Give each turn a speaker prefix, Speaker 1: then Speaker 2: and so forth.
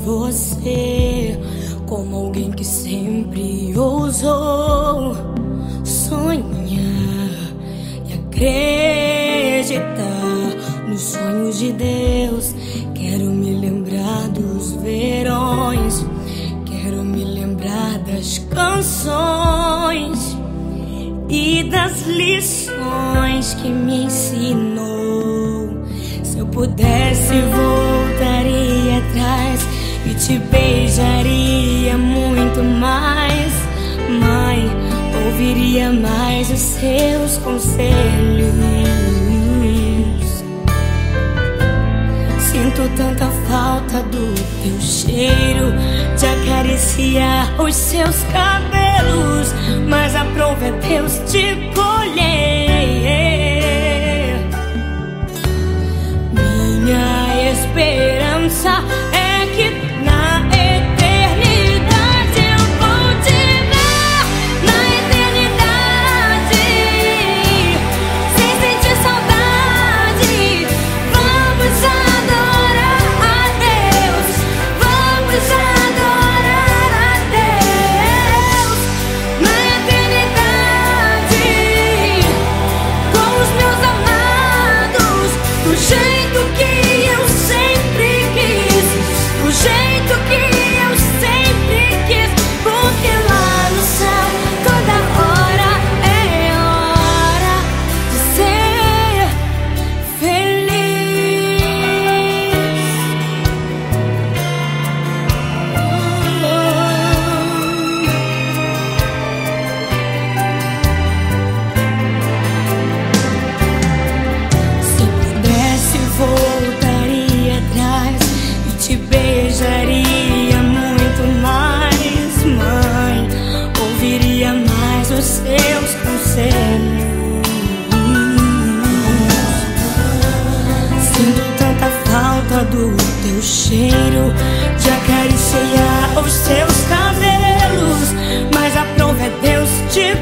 Speaker 1: você como alguém que sempre ousou sonhar e acreditar nos sonhos de Deus. Quero me lembrar dos verões, quero me lembrar das canções e das lições que me ensinou. Se eu pudesse, voltaria atrás e te beijaria muito mais. Mãe, ouviria mais os seus conselhos. Sinto tanta falta do teu cheiro, de acariciar os seus cabelos, mas aprove a Deus te colher. Minha esperança é que na eternidade eu vou te ver. Na eternidade, sem sentir saudade, vamos adorar a Deus. Vamos adorar a Deus. Na eternidade, com os meus amados, do jeito que eu sempre quis, do jeito que eu sempre quis, porque lá no céu toda hora é hora de ser feliz. Se pudesse, voltaria atrás e te beijaria muito mais. Mãe, ouviria mais os seus conselhos. Sinto tanta falta do teu cheiro, de acariciar os seus cabelos, mas aprove a Deus te